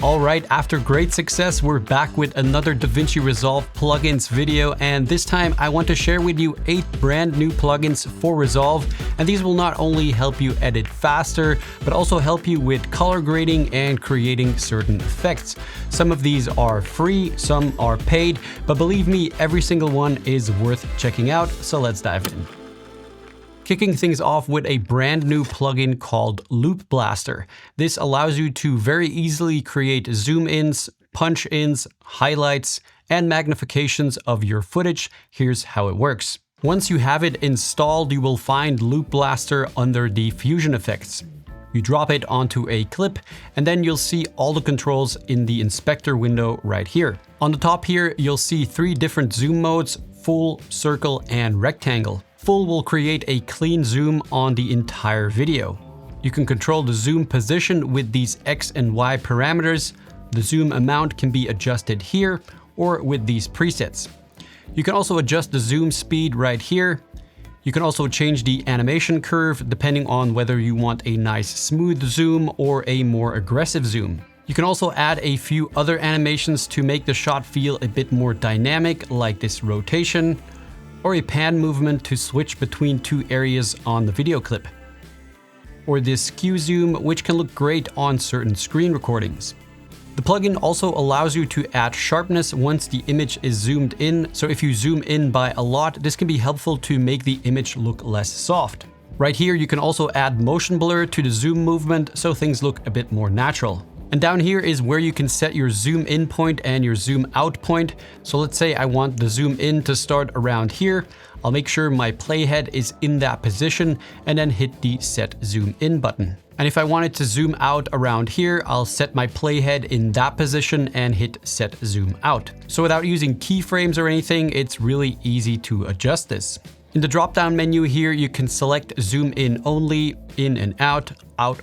Alright, after great success, we're back with another DaVinci Resolve plugins video, and this time I want to share with you 8 brand new plugins for Resolve, and these will not only help you edit faster, but also help you with color grading and creating certain effects. Some of these are free, some are paid, but believe me, every single one is worth checking out, so let's dive in. Kicking things off with a brand new plugin called Loop Blaster. This allows you to very easily create zoom ins, punch ins, highlights, and magnifications of your footage. Here's how it works. Once you have it installed, you will find Loop Blaster under the Fusion effects. You drop it onto a clip, and then you'll see all the controls in the inspector window right here. On the top here, you'll see 3 different zoom modes: full, circle, and rectangle. Full will create a clean zoom on the entire video. You can control the zoom position with these X and Y parameters. The zoom amount can be adjusted here or with these presets. You can also adjust the zoom speed right here. You can also change the animation curve depending on whether you want a nice smooth zoom or a more aggressive zoom. You can also add a few other animations to make the shot feel a bit more dynamic, like this rotation, or a pan movement to switch between 2 areas on the video clip, or this skew zoom, which can look great on certain screen recordings. The plugin also allows you to add sharpness once the image is zoomed in, so if you zoom in by a lot, this can be helpful to make the image look less soft. Right here, you can also add motion blur to the zoom movement, so things look a bit more natural. And down here is where you can set your zoom in point and your zoom out point. So let's say I want the zoom in to start around here. I'll make sure my playhead is in that position and then hit the set zoom in button. And if I wanted to zoom out around here, I'll set my playhead in that position and hit set zoom out. So without using keyframes or anything, it's really easy to adjust this. In the drop-down menu here, you can select zoom in only, in and out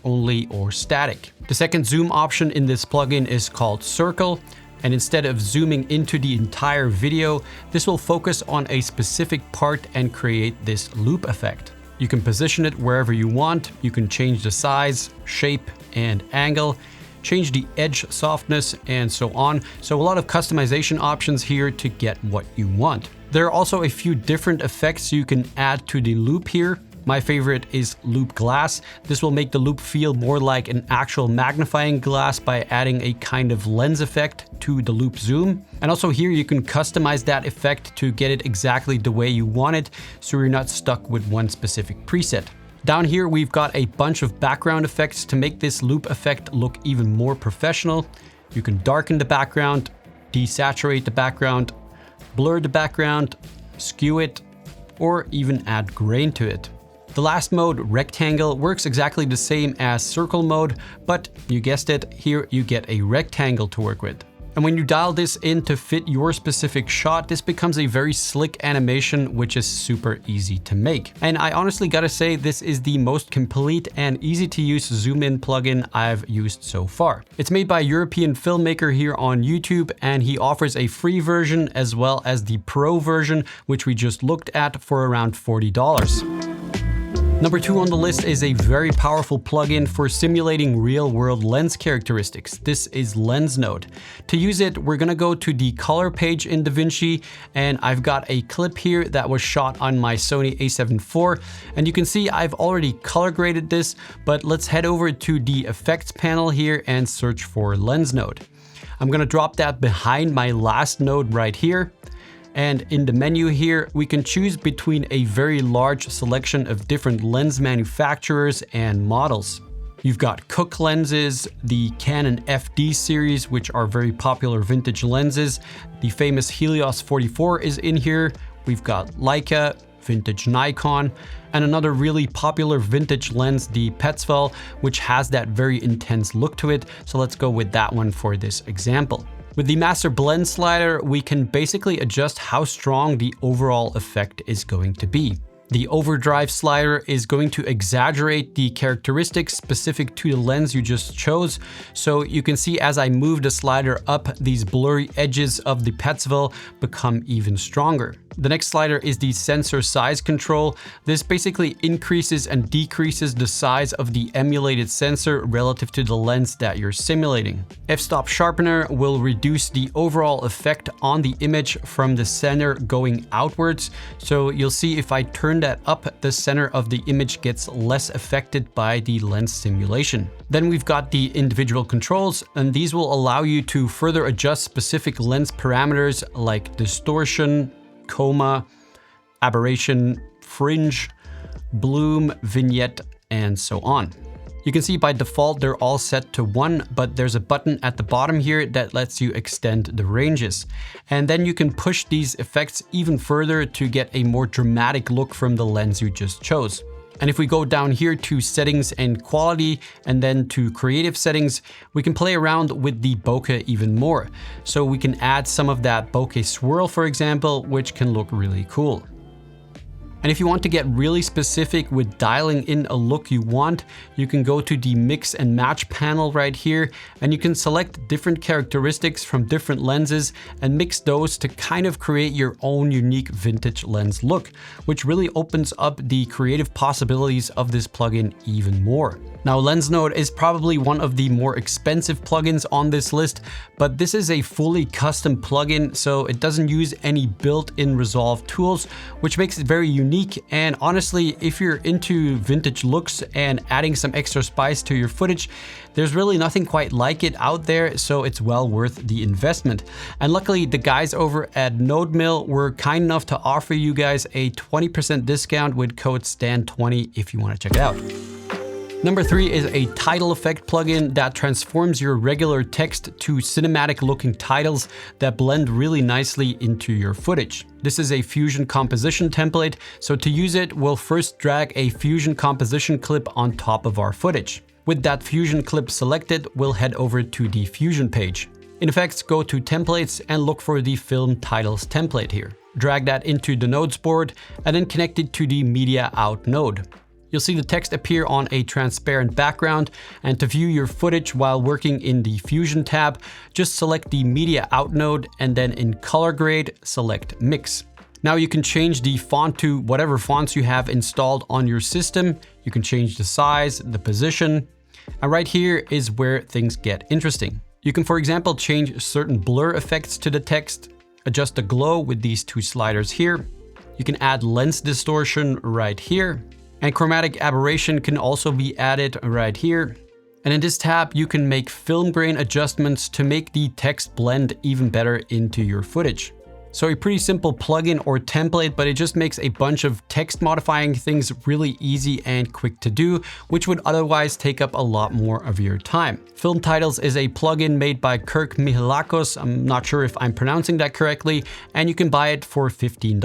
only, or static. The second zoom option in this plugin is called circle, and instead of zooming into the entire video, this will focus on a specific part and create this loop effect. You can position it wherever you want. You can change the size, shape, and angle, change the edge softness, and so on. So a lot of customization options here to get what you want. There are also a few different effects you can add to the loop here. My favorite is loop glass. This will make the loop feel more like an actual magnifying glass by adding a kind of lens effect to the loop zoom. And also here you can customize that effect to get it exactly the way you want it, so you're not stuck with one specific preset. Down here, we've got a bunch of background effects to make this loop effect look even more professional. You can darken the background, desaturate the background, blur the background, skew it, or even add grain to it. The last mode, rectangle, works exactly the same as circle mode, but you guessed it, here you get a rectangle to work with. And when you dial this in to fit your specific shot, this becomes a very slick animation, which is super easy to make. And I honestly gotta say, this is the most complete and easy to use zoom in plugin I've used so far. It's made by a European filmmaker here on YouTube, and he offers a free version as well as the pro version, which we just looked at, for around $40. Number 2 on the list is a very powerful plugin for simulating real-world lens characteristics. This is Lens Node. To use it, we're gonna go to the color page in DaVinci, and I've got a clip here that was shot on my Sony a7 IV, and you can see I've already color graded this, but let's head over to the effects panel here and search for Lens Node. I'm gonna drop that behind my last node right here. And in the menu here, we can choose between a very large selection of different lens manufacturers and models. You've got Cooke lenses, the Canon FD series, which are very popular vintage lenses. The famous Helios 44 is in here. We've got Leica, vintage Nikon, and another really popular vintage lens, the Petzval, which has that very intense look to it. So let's go with that one for this example. With the master blend slider, we can basically adjust how strong the overall effect is going to be. The overdrive slider is going to exaggerate the characteristics specific to the lens you just chose. So you can see as I move the slider up, these blurry edges of the Petzval become even stronger. The next slider is the sensor size control. This basically increases and decreases the size of the emulated sensor relative to the lens that you're simulating. F-stop sharpener will reduce the overall effect on the image from the center going outwards. So you'll see if I turn that up, the center of the image gets less affected by the lens simulation. Then we've got the individual controls, and these will allow you to further adjust specific lens parameters like distortion, coma, aberration, fringe, bloom, vignette, and so on. You can see by default they're all set to 1, but there's a button at the bottom here that lets you extend the ranges. And then you can push these effects even further to get a more dramatic look from the lens you just chose. And if we go down here to settings and quality and then to creative settings, we can play around with the bokeh even more. So we can add some of that bokeh swirl, for example, which can look really cool. And if you want to get really specific with dialing in a look you want, you can go to the mix and match panel right here, and you can select different characteristics from different lenses and mix those to kind of create your own unique vintage lens look, which really opens up the creative possibilities of this plugin even more. Now, LensNode is probably one of the more expensive plugins on this list, but this is a fully custom plugin, so it doesn't use any built-in Resolve tools, which makes it very unique. And honestly, if you're into vintage looks and adding some extra spice to your footage, there's really nothing quite like it out there, so it's well worth the investment. And luckily, the guys over at NodeMill were kind enough to offer you guys a 20% discount with code STAN20 if you want to check it out. Number 3 is a title effect plugin that transforms your regular text to cinematic looking titles that blend really nicely into your footage. This is a Fusion composition template, so to use it, we'll first drag a Fusion composition clip on top of our footage. With that Fusion clip selected, we'll head over to the Fusion page. In Effects, go to Templates and look for the Film Titles template here. Drag that into the Nodes board and then connect it to the Media Out node. You'll see the text appear on a transparent background, and to view your footage while working in the Fusion tab, just select the Media Out node and then in Color Grade, select Mix. Now you can change the font to whatever fonts you have installed on your system. You can change the size, the position, and right here is where things get interesting. You can, for example, change certain blur effects to the text, adjust the glow with these 2 sliders here. You can add lens distortion right here. And chromatic aberration can also be added right here. And in this tab, you can make film grain adjustments to make the text blend even better into your footage. So a pretty simple plugin or template, but it just makes a bunch of text modifying things really easy and quick to do, which would otherwise take up a lot more of your time. Film Titles is a plugin made by Kirk Mihalakos. I'm not sure if I'm pronouncing that correctly, and you can buy it for $15.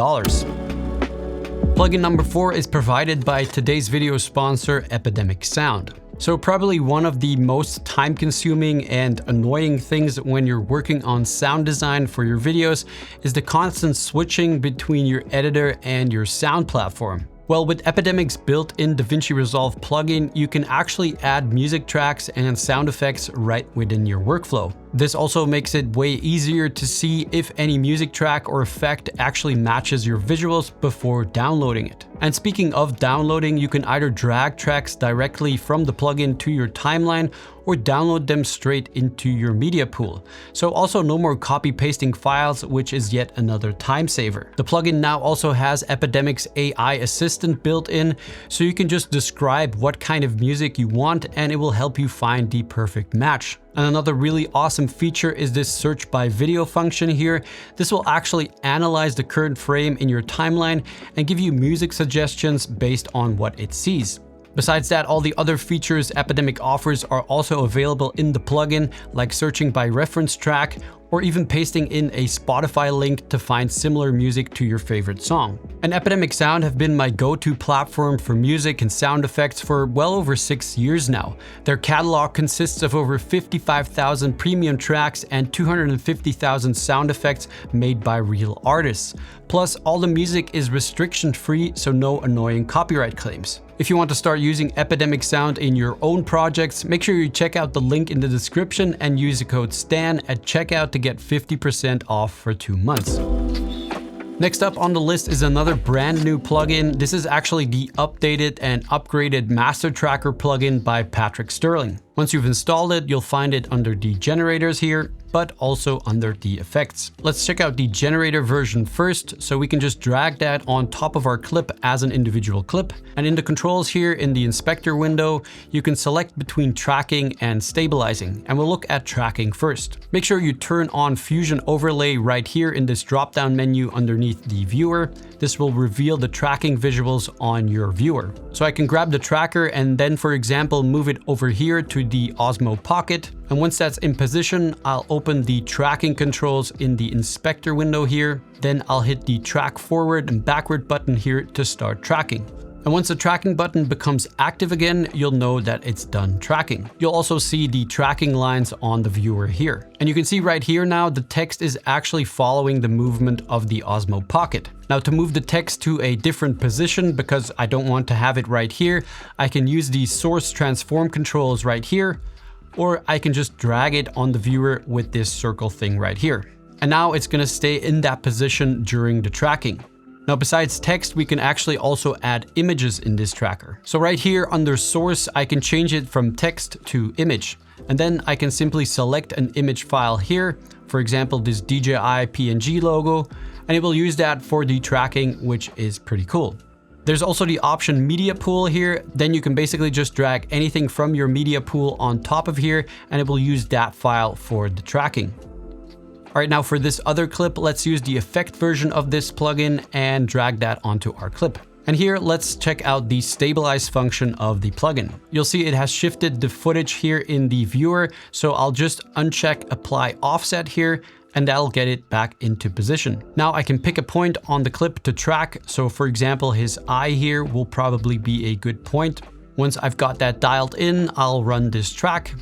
Plugin number 4 is provided by today's video sponsor, Epidemic Sound. So probably one of the most time-consuming and annoying things when you're working on sound design for your videos is the constant switching between your editor and your sound platform. Well, with Epidemic's built-in DaVinci Resolve plugin, you can actually add music tracks and sound effects right within your workflow. This also makes it way easier to see if any music track or effect actually matches your visuals before downloading it. And speaking of downloading, you can either drag tracks directly from the plugin to your timeline or download them straight into your media pool. So also no more copy pasting files, which is yet another time saver. The plugin now also has Epidemic's AI assistant built in, so you can just describe what kind of music you want and it will help you find the perfect match. And another really awesome feature is this search by video function here. This will actually analyze the current frame in your timeline and give you music suggestions based on what it sees. Besides that, all the other features Epidemic offers are also available in the plugin, like searching by reference track or even pasting in a Spotify link to find similar music to your favorite song. And Epidemic Sound have been my go-to platform for music and sound effects for well over 6 years now. Their catalog consists of over 55,000 premium tracks and 250,000 sound effects made by real artists. Plus, all the music is restriction-free, so no annoying copyright claims. If you want to start using Epidemic Sound in your own projects, make sure you check out the link in the description and use the code STAN at checkout to get 50% off for 2 months. Next up on the list is another brand new plugin. This is actually the updated and upgraded Master Tracker plugin by Patrick Sterling. Once you've installed it, you'll find it under the generators here, but also under the effects. Let's check out the generator version first, so we can just drag that on top of our clip as an individual clip. And in the controls here in the inspector window, you can select between tracking and stabilizing, and we'll look at tracking first. Make sure you turn on Fusion Overlay right here in this drop-down menu underneath the viewer. This will reveal the tracking visuals on your viewer. So I can grab the tracker and then, for example, move it over here to the Osmo Pocket. And once that's in position, I'll open the tracking controls in the inspector window here. Then I'll hit the track forward and backward button here to start tracking. And once the tracking button becomes active again, you'll know that it's done tracking. You'll also see the tracking lines on the viewer here. And you can see right here now, the text is actually following the movement of the Osmo Pocket. Now to move the text to a different position, because I don't want to have it right here, I can use the source transform controls right here, or I can just drag it on the viewer with this circle thing right here. And now it's gonna stay in that position during the tracking. Now, besides text, we can actually also add images in this tracker. So right here under source, I can change it from text to image. And then I can simply select an image file here, for example, this DJI PNG logo, and it will use that for the tracking, which is pretty cool. There's also the option media pool here. Then you can basically just drag anything from your media pool on top of here, and it will use that file for the tracking. All right, now for this other clip, let's use the effect version of this plugin and drag that onto our clip. And here, let's check out the stabilize function of the plugin. You'll see it has shifted the footage here in the viewer. So I'll just uncheck apply offset here, and that'll get it back into position. Now I can pick a point on the clip to track. So for example, his eye here will probably be a good point. Once I've got that dialed in, I'll run this track.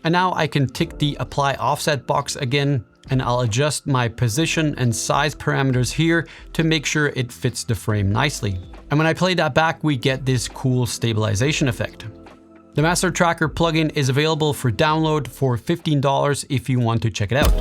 And now I can tick the apply offset box again, and I'll adjust my position and size parameters here to make sure it fits the frame nicely. And when I play that back, we get this cool stabilization effect. The Master Tracker plugin is available for download for $15 if you want to check it out.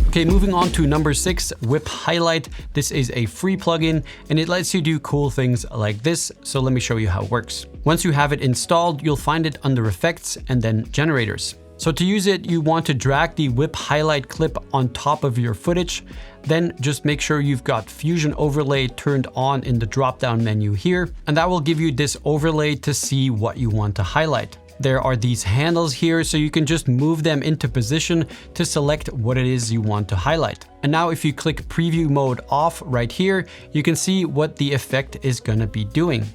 Okay, moving on to number 6, Whip Highlight. This is a free plugin and it lets you do cool things like this. So let me show you how it works. Once you have it installed, you'll find it under Effects and then Generators. So to use it, you want to drag the Whip Highlight clip on top of your footage. Then just make sure you've got Fusion Overlay turned on in the drop-down menu here. And that will give you this overlay to see what you want to highlight. There are these handles here, so you can just move them into position to select what it is you want to highlight. And now if you click preview mode off right here, you can see what the effect is gonna be doing.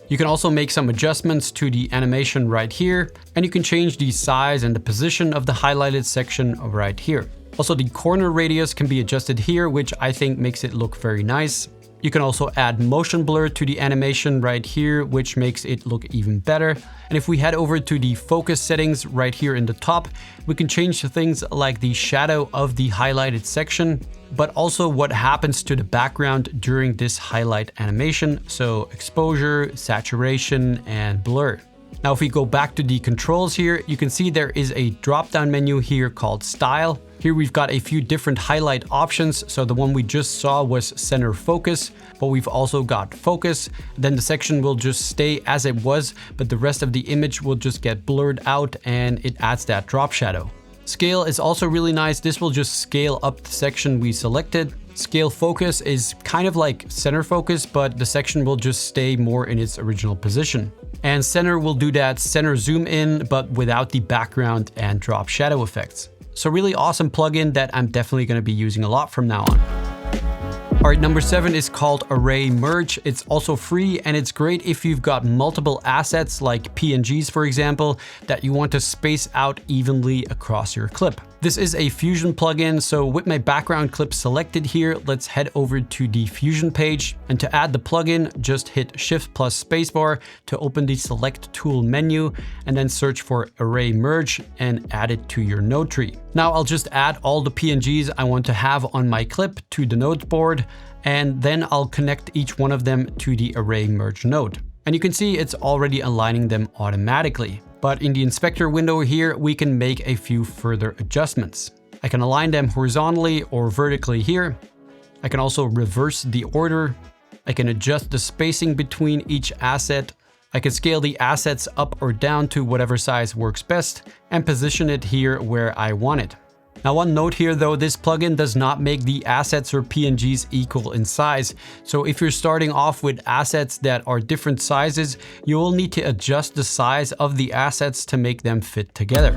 You can also make some adjustments to the animation right here, and you can change the size and the position of the highlighted section right here. Also, the corner radius can be adjusted here, which I think makes it look very nice. You can also add motion blur to the animation right here, which makes it look even better. And if we head over to the focus settings right here in the top, we can change things like the shadow of the highlighted section, but also what happens to the background during this highlight animation. So exposure, saturation, and blur. Now, if we go back to the controls here, you can see there is a drop-down menu here called Style. Here we've got a few different highlight options. So the one we just saw was center focus, but we've also got focus. Then the section will just stay as it was, but the rest of the image will just get blurred out and it adds that drop shadow. Scale is also really nice. This will just scale up the section we selected. Scale focus is kind of like center focus, but the section will just stay more in its original position. And center will do that center zoom in, but without the background and drop shadow effects. So really awesome plugin that I'm definitely going to be using a lot from now on. All right, number 7 is called Array Merge. It's also free and it's great if you've got multiple assets like PNGs, for example, that you want to space out evenly across your clip. This is a Fusion plugin, so with my background clip selected here, let's head over to the Fusion page. And to add the plugin, just hit Shift plus Spacebar to open the Select Tool menu, and then search for Array Merge and add it to your node tree. Now I'll just add all the PNGs I want to have on my clip to the node board, and then I'll connect each one of them to the Array Merge node. And you can see it's already aligning them automatically. But in the inspector window here, we can make a few further adjustments. I can align them horizontally or vertically here. I can also reverse the order. I can adjust the spacing between each asset. I can scale the assets up or down to whatever size works best and position it here where I want it. Now, one note here though, this plugin does not make the assets or PNGs equal in size. So if you're starting off with assets that are different sizes, you will need to adjust the size of the assets to make them fit together.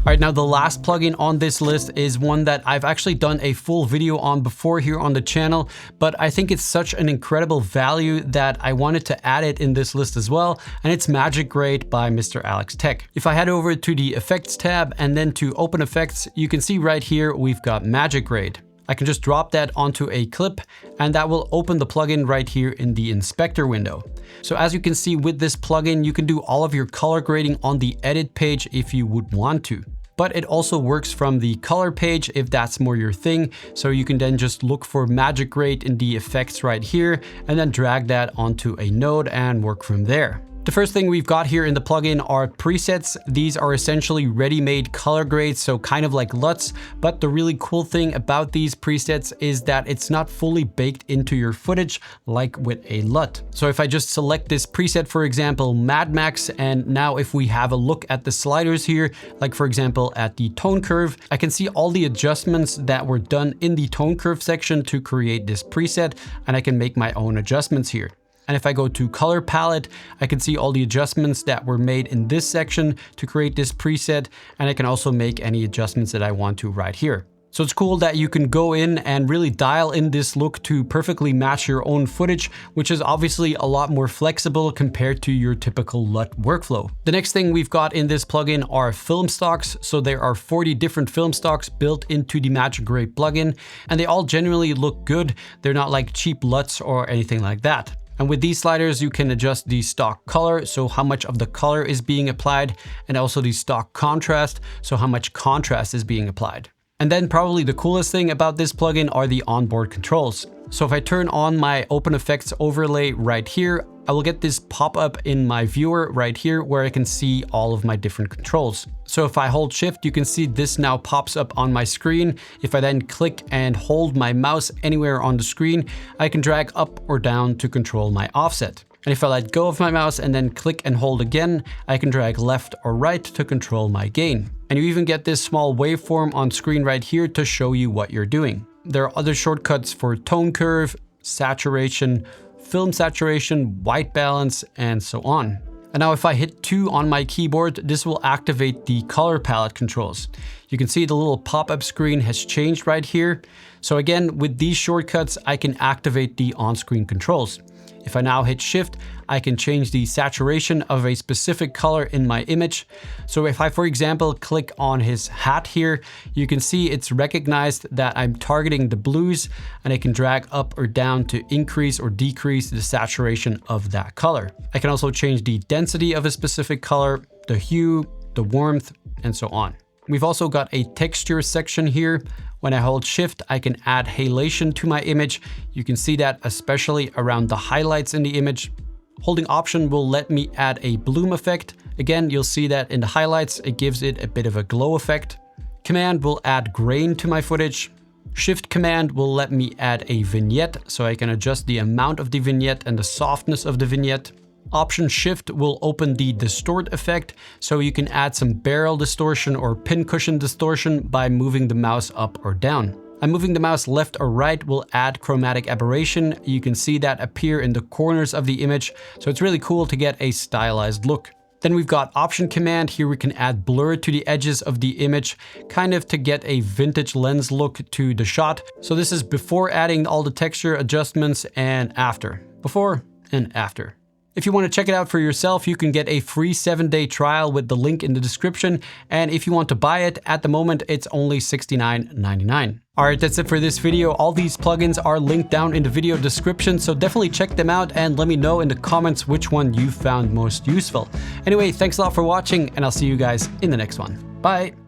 All right, now the last plugin on this list is one that I've actually done a full video on before here on the channel, but I think it's such an incredible value that I wanted to add it in this list as well, and it's Magic Grade by Mr. Alex Tech. If I head over to the Effects tab and then to Open Effects, you can see right here we've got Magic Grade. I can just drop that onto a clip and that will open the plugin right here in the inspector window. So as you can see with this plugin, you can do all of your color grading on the edit page if you would want to. But it also works from the color page if that's more your thing. So you can then just look for Magic Grade in the effects right here and then drag that onto a node and work from there. The first thing we've got here in the plugin are presets. These are essentially ready-made color grades, so kind of like LUTs, but the really cool thing about these presets is that it's not fully baked into your footage like with a LUT. So if I just select this preset, for example, Mad Max, and now if we have a look at the sliders here, like for example at the tone curve, I can see all the adjustments that were done in the tone curve section to create this preset, and I can make my own adjustments here. And if I go to color palette, I can see all the adjustments that were made in this section to create this preset. And I can also make any adjustments that I want to right here. So it's cool that you can go in and really dial in this look to perfectly match your own footage, which is obviously a lot more flexible compared to your typical LUT workflow. The next thing we've got in this plugin are film stocks. So there are 40 different film stocks built into the Magic Grade plugin, and they all generally look good. They're not like cheap LUTs or anything like that. And with these sliders, you can adjust the stock color, so how much of the color is being applied, and also the stock contrast, so how much contrast is being applied. And then probably the coolest thing about this plugin are the onboard controls. So if I turn on my Open Effects overlay right here, I will get this pop-up in my viewer right here where I can see all of my different controls. So if I hold Shift, you can see this now pops up on my screen. If I then click and hold my mouse anywhere on the screen, I can drag up or down to control my offset. And if I let go of my mouse and then click and hold again, I can drag left or right to control my gain. And you even get this small waveform on screen right here to show you what you're doing. There are other shortcuts for tone curve, saturation, film saturation, white balance, and so on. And now if I hit 2 on my keyboard, this will activate the color palette controls. You can see the little pop-up screen has changed right here. So again, with these shortcuts, I can activate the on-screen controls. If I now hit Shift, I can change the saturation of a specific color in my image. So if I, for example, click on his hat here, you can see it's recognized that I'm targeting the blues, and I can drag up or down to increase or decrease the saturation of that color. I can also change the density of a specific color, the hue, the warmth, and so on. We've also got a texture section here. When I hold Shift, I can add halation to my image. You can see that especially around the highlights in the image. Holding Option will let me add a bloom effect. Again, you'll see that in the highlights, it gives it a bit of a glow effect. Command will add grain to my footage. Shift Command will let me add a vignette, so I can adjust the amount of the vignette and the softness of the vignette. Option Shift will open the distort effect, so you can add some barrel distortion or pincushion distortion by moving the mouse up or down. And moving the mouse left or right will add chromatic aberration. You can see that appear in the corners of the image, so it's really cool to get a stylized look. Then we've got Option Command. Here we can add blur to the edges of the image, kind of to get a vintage lens look to the shot. So this is before adding all the texture adjustments and after. Before and after. If you want to check it out for yourself, you can get a free 7-day trial with the link in the description. And if you want to buy it, at the moment, it's only $69.99. All right, that's it for this video. All these plugins are linked down in the video description, so definitely check them out and let me know in the comments which one you found most useful. Anyway, thanks a lot for watching, and I'll see you guys in the next one. Bye.